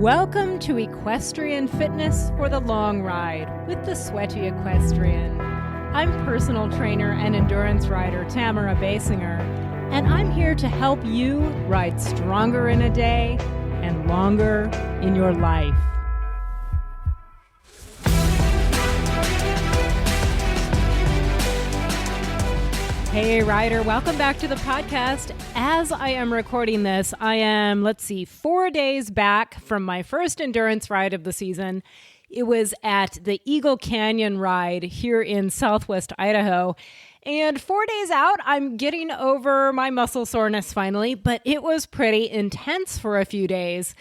Welcome to Equestrian Fitness for the Long Ride with the Sweaty Equestrian. I'm personal trainer and endurance rider Tamara Baysinger, and I'm here to help you ride stronger in a day and longer in your life. Hey rider, welcome back to the podcast. As I am recording this, I am, 4 days back from my first endurance ride of the season. It was at the Eagle Canyon ride here in Southwest Idaho. And 4 days out, I'm getting over my muscle soreness finally, but it was pretty intense for a few days.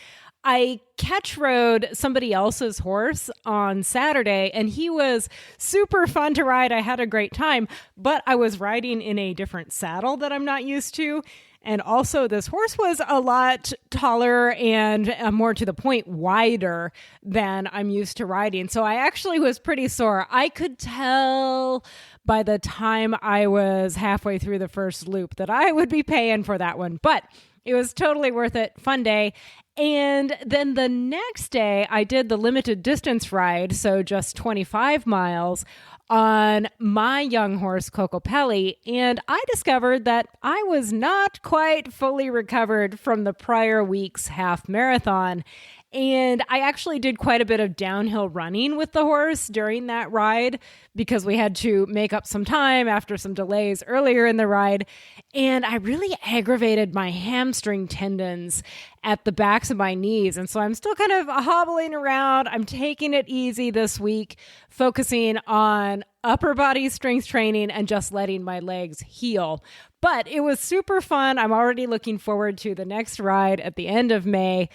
I catch rode somebody else's horse on Saturday, and he was super fun to ride. I had a great time, but I was riding in a different saddle that I'm not used to. And also this horse was a lot taller and more to the point, wider than I'm used to riding. So I actually was pretty sore. I could tell by the time I was halfway through the first loop that I would be paying for that one, but it was totally worth it. Fun day. And then the next day, I did the limited distance ride, so just 25 miles, on my young horse, Coco Pelli, and I discovered that I was not quite fully recovered from the prior week's half marathon. And I actually did quite a bit of downhill running with the horse during that ride because we had to make up some time after some delays earlier in the ride. And I really aggravated my hamstring tendons at the backs of my knees. And so I'm still kind of hobbling around. I'm taking it easy this week, focusing on upper body strength training and just letting my legs heal. But it was super fun. I'm already looking forward to the next ride at the end of May.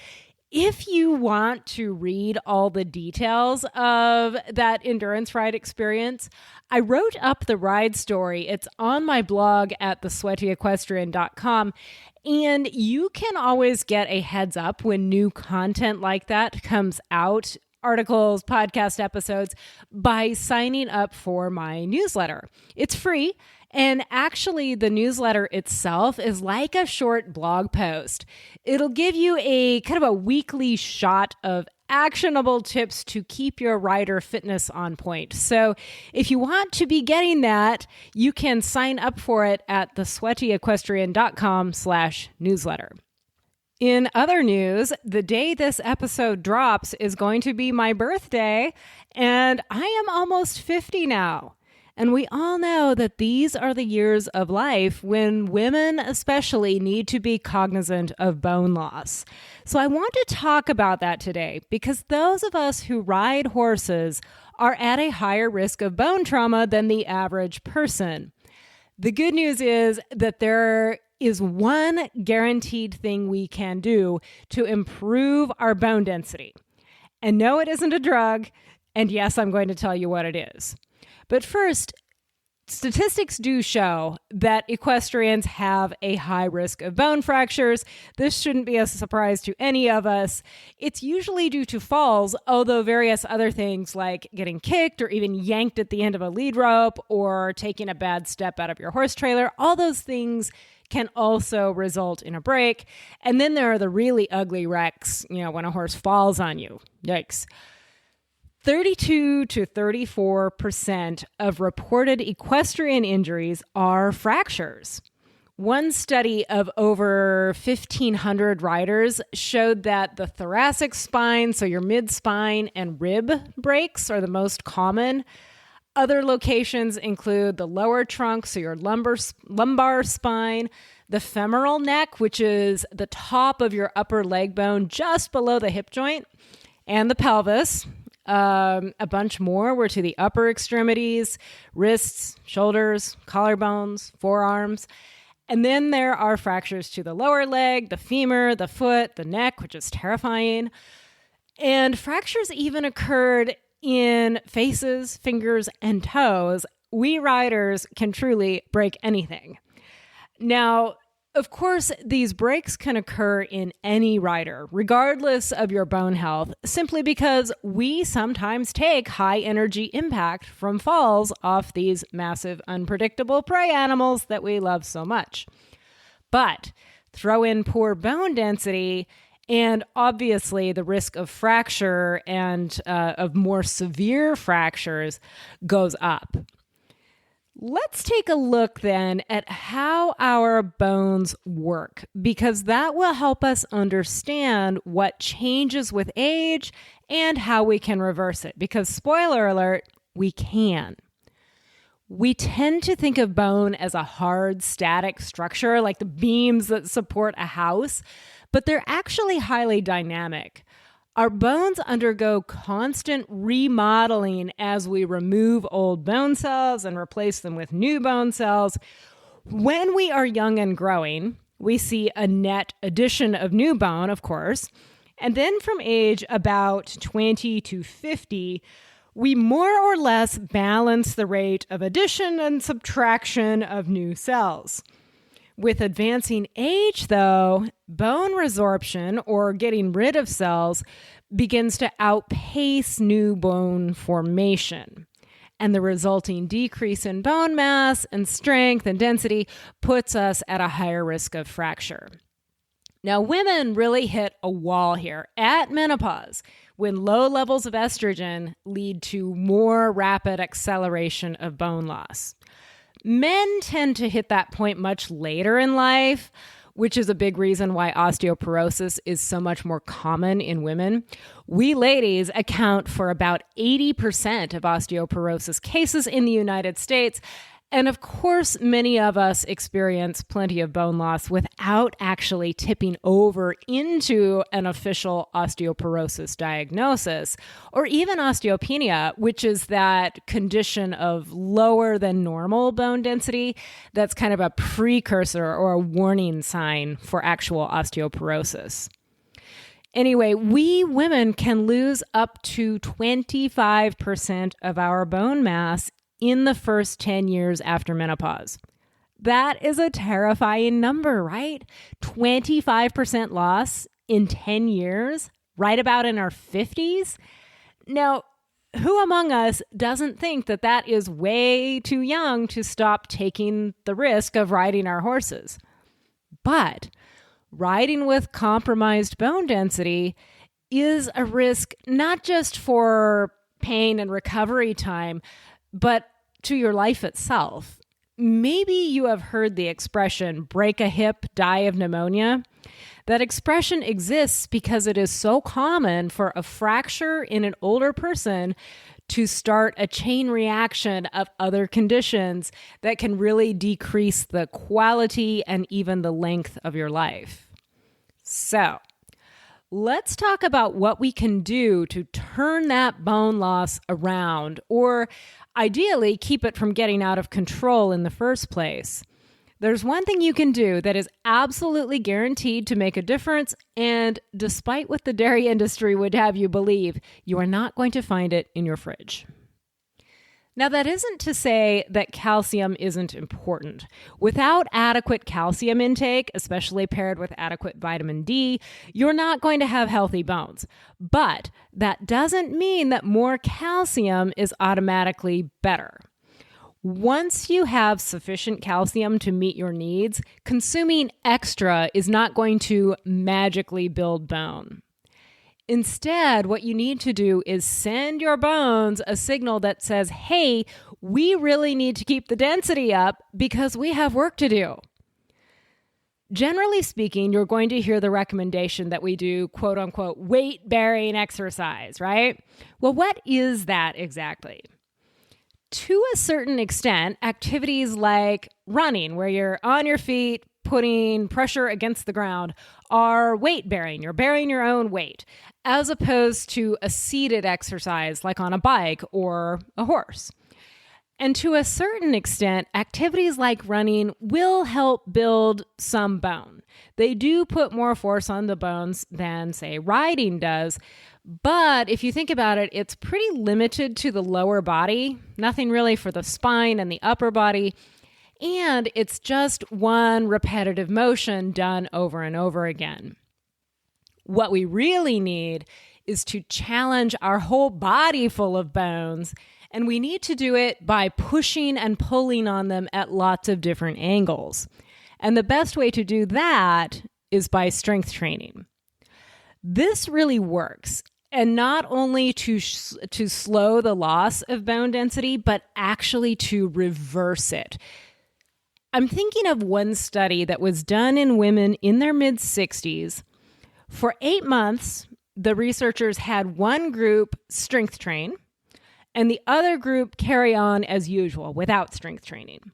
If you want to read all the details of that endurance ride experience, I wrote up the ride story. It's on my blog at thesweatyequestrian.com, and you can always get a heads up when new content like that comes out, articles, podcast episodes, by signing up for my newsletter. It's free. And actually, the newsletter itself is like a short blog post. It'll give you a kind of a weekly shot of actionable tips to keep your rider fitness on point. So if you want to be getting that, you can sign up for it at thesweatyequestrian.com/newsletter. In other news, the day this episode drops is going to be my birthday, and I am almost 50 now. And we all know that these are the years of life when women especially need to be cognizant of bone loss. So I want to talk about that today because those of us who ride horses are at a higher risk of bone trauma than the average person. The good news is that there is one guaranteed thing we can do to improve our bone density. And no, it isn't a drug. And yes, I'm going to tell you what it is. But first, statistics do show that equestrians have a high risk of bone fractures. This shouldn't be a surprise to any of us. It's usually due to falls, although various other things like getting kicked or even yanked at the end of a lead rope or taking a bad step out of your horse trailer, all those things can also result in a break. And then there are the really ugly wrecks, when a horse falls on you. Yikes. 32 to 34% of reported equestrian injuries are fractures. One study of over 1,500 riders showed that the thoracic spine, so your mid-spine, and rib breaks are the most common. Other locations include the lower trunk, so your lumbar spine, the femoral neck, which is the top of your upper leg bone just below the hip joint, and the pelvis. A bunch more were to the upper extremities, wrists, shoulders, collarbones, forearms. And then there are fractures to the lower leg, the femur, the foot, the neck, which is terrifying. And fractures even occurred in faces, fingers, and toes. We riders can truly break anything. Now, of course, these breaks can occur in any rider, regardless of your bone health, simply because we sometimes take high energy impact from falls off these massive, unpredictable prey animals that we love so much. But throw in poor bone density And obviously, the risk of fracture and of more severe fractures goes up. Let's take a look then at how our bones work, because that will help us understand what changes with age and how we can reverse it. Because spoiler alert, we can. We tend to think of bone as a hard, static structure, like the beams that support a house, but they're actually highly dynamic. Our bones undergo constant remodeling as we remove old bone cells and replace them with new bone cells. When we are young and growing, we see a net addition of new bone, of course. And then from age about 20 to 50, we more or less balance the rate of addition and subtraction of new cells. With advancing age, though, bone resorption, or getting rid of cells, begins to outpace new bone formation. And the resulting decrease in bone mass and strength and density puts us at a higher risk of fracture. Now, women really hit a wall here at menopause when low levels of estrogen lead to more rapid acceleration of bone loss. Men tend to hit that point much later in life, which is a big reason why osteoporosis is so much more common in women. We ladies account for about 80% of osteoporosis cases in the United States. And of course, many of us experience plenty of bone loss without actually tipping over into an official osteoporosis diagnosis, or even osteopenia, which is that condition of lower than normal bone density that's kind of a precursor or a warning sign for actual osteoporosis. Anyway, we women can lose up to 25% of our bone mass in the first 10 years after menopause. That is a terrifying number, right? 25% loss in 10 years, right about in our 50s. Now, who among us doesn't think that that is way too young to stop taking the risk of riding our horses? But riding with compromised bone density is a risk not just for pain and recovery time, but to your life itself. Maybe you have heard the expression, break a hip, die of pneumonia. That expression exists because it is so common for a fracture in an older person to start a chain reaction of other conditions that can really decrease the quality and even the length of your life. So, let's talk about what we can do to turn that bone loss around, or ideally keep it from getting out of control in the first place. There's one thing you can do that is absolutely guaranteed to make a difference, and despite what the dairy industry would have you believe, you are not going to find it in your fridge. Now, that isn't to say that calcium isn't important. Without adequate calcium intake, especially paired with adequate vitamin D, you're not going to have healthy bones. But that doesn't mean that more calcium is automatically better. Once you have sufficient calcium to meet your needs, consuming extra is not going to magically build bone. Instead, what you need to do is send your bones a signal that says, hey, we really need to keep the density up because we have work to do. Generally speaking, you're going to hear the recommendation that we do, quote unquote, weight-bearing exercise, right? Well, what is that exactly? To a certain extent, activities like running, where you're on your feet, putting pressure against the ground, are weight bearing. You're bearing your own weight, as opposed to a seated exercise like on a bike or a horse. And to a certain extent, activities like running will help build some bone. They do put more force on the bones than, say, riding does. But if you think about it, it's pretty limited to the lower body, nothing really for the spine and the upper body. And it's just one repetitive motion done over and over again. What we really need is to challenge our whole body full of bones, and we need to do it by pushing and pulling on them at lots of different angles. And the best way to do that is by strength training. This really works. And not only to slow the loss of bone density, but actually to reverse it. I'm thinking of one study that was done in women in their mid-60s. For 8 months, the researchers had one group strength train and the other group carry on as usual without strength training.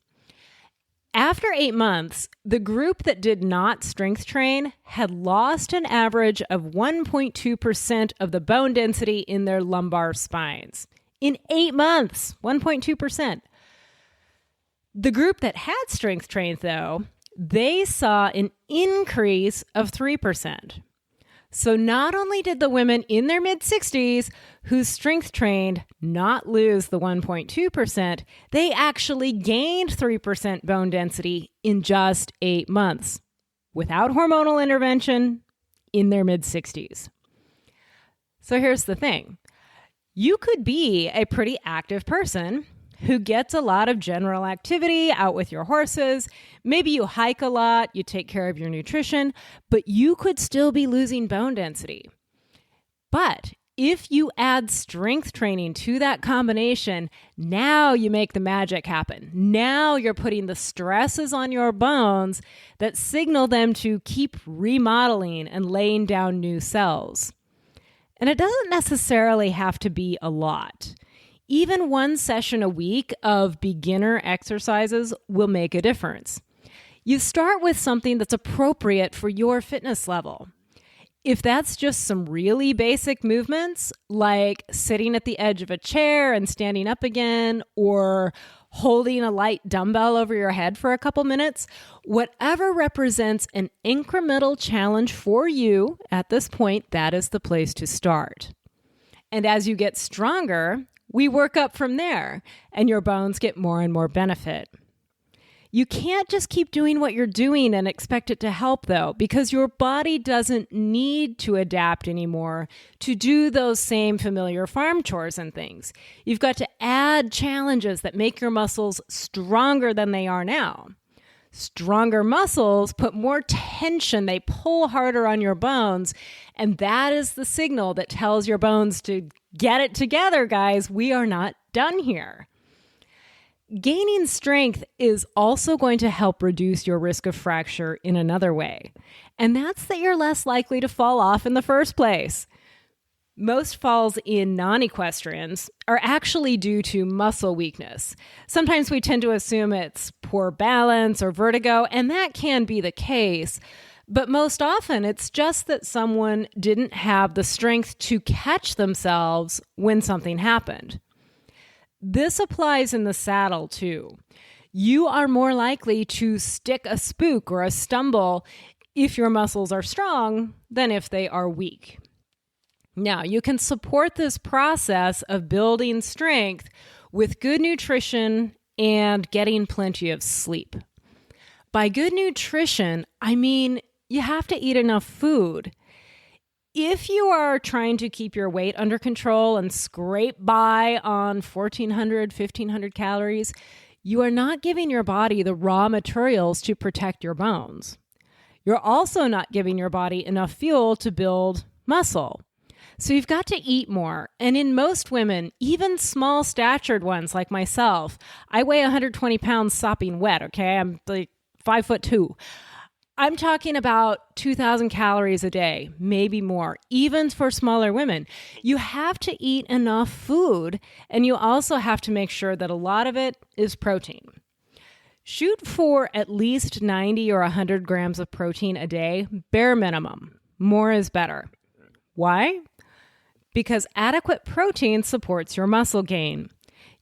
After 8 months, the group that did not strength train had lost an average of 1.2% of the bone density in their lumbar spines. In 8 months, 1.2%. The group that had strength trained, though, they saw an increase of 3%. So not only did the women in their mid-60s who strength trained not lose the 1.2%, they actually gained 3% bone density in just 8 months without hormonal intervention in their mid-60s. So here's the thing. You could be a pretty active person who gets a lot of general activity out with your horses. Maybe you hike a lot, you take care of your nutrition, but you could still be losing bone density. But if you add strength training to that combination, now you make the magic happen. Now you're putting the stresses on your bones that signal them to keep remodeling and laying down new cells. And it doesn't necessarily have to be a lot. Even one session a week of beginner exercises will make a difference. You start with something that's appropriate for your fitness level. If that's just some really basic movements, like sitting at the edge of a chair and standing up again, or holding a light dumbbell over your head for a couple minutes, whatever represents an incremental challenge for you at this point, that is the place to start. And as you get stronger, we work up from there, and your bones get more and more benefit. You can't just keep doing what you're doing and expect it to help, though, because your body doesn't need to adapt anymore to do those same familiar farm chores and things. You've got to add challenges that make your muscles stronger than they are now. Stronger muscles put more tension, they pull harder on your bones, and that is the signal that tells your bones to get it together, guys. We are not done here. Gaining strength is also going to help reduce your risk of fracture in another way, and that's that you're less likely to fall off in the first place. Most falls in non-equestrians are actually due to muscle weakness. Sometimes we tend to assume it's poor balance or vertigo, and that can be the case. But most often, it's just that someone didn't have the strength to catch themselves when something happened. This applies in the saddle, too. You are more likely to stick a spook or a stumble if your muscles are strong than if they are weak. Now, you can support this process of building strength with good nutrition and getting plenty of sleep. By good nutrition, I mean you have to eat enough food. If you are trying to keep your weight under control and scrape by on 1,400, 1,500 calories, you are not giving your body the raw materials to protect your bones. You're also not giving your body enough fuel to build muscle. So you've got to eat more. And in most women, even small statured ones like myself, I weigh 120 pounds sopping wet, okay? I'm like 5'2". I'm talking about 2,000 calories a day, maybe more, even for smaller women. You have to eat enough food, and you also have to make sure that a lot of it is protein. Shoot for at least 90 or 100 grams of protein a day, bare minimum. More is better. Why? Because adequate protein supports your muscle gain.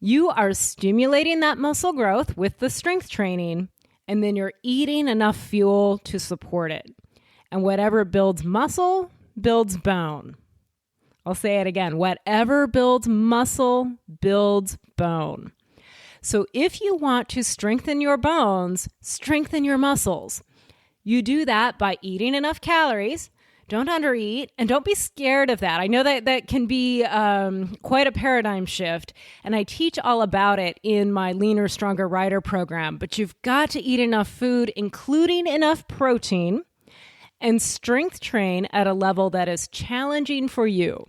You are stimulating that muscle growth with the strength training, and then you're eating enough fuel to support it. And whatever builds muscle builds bone. I'll say it again. Whatever builds muscle builds bone. So if you want to strengthen your bones, strengthen your muscles. You do that by eating enough calories. Don't undereat, and don't be scared of that. I know that can be quite a paradigm shift, and I teach all about it in my Leaner, Stronger Rider program. But you've got to eat enough food, including enough protein, and strength train at a level that is challenging for you.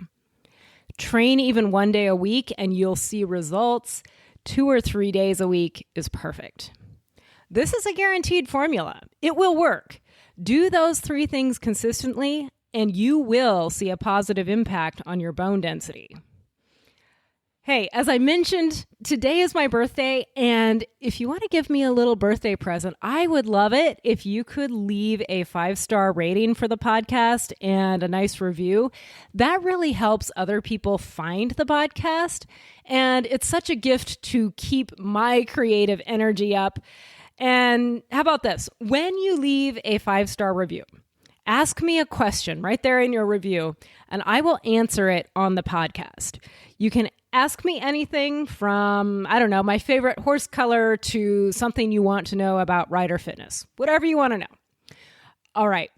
Train even 1 day a week and you'll see results. 2 or 3 days a week is perfect. This is a guaranteed formula. It will work. Do those 3 things consistently and you will see a positive impact on your bone density. Hey, as I mentioned, today is my birthday, and if you want to give me a little birthday present, I would love it if you could leave a 5-star rating for the podcast and a nice review. That really helps other people find the podcast, and it's such a gift to keep my creative energy up. And how about this? When you leave a 5-star review, ask me a question right there in your review, and I will answer it on the podcast. You can ask me anything from, my favorite horse color to something you want to know about rider fitness. Whatever you want to know. All right.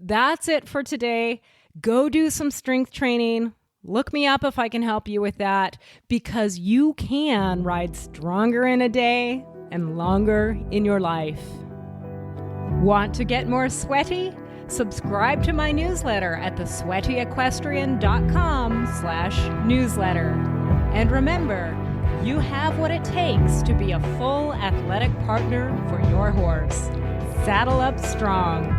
That's it for today. Go do some strength training. Look me up if I can help you with that, because you can ride stronger in a day and longer in your life. Want to get more sweaty? Subscribe to my newsletter at thesweatyequestrian.com/newsletter. And remember, you have what it takes to be a full athletic partner for your horse. Saddle up strong.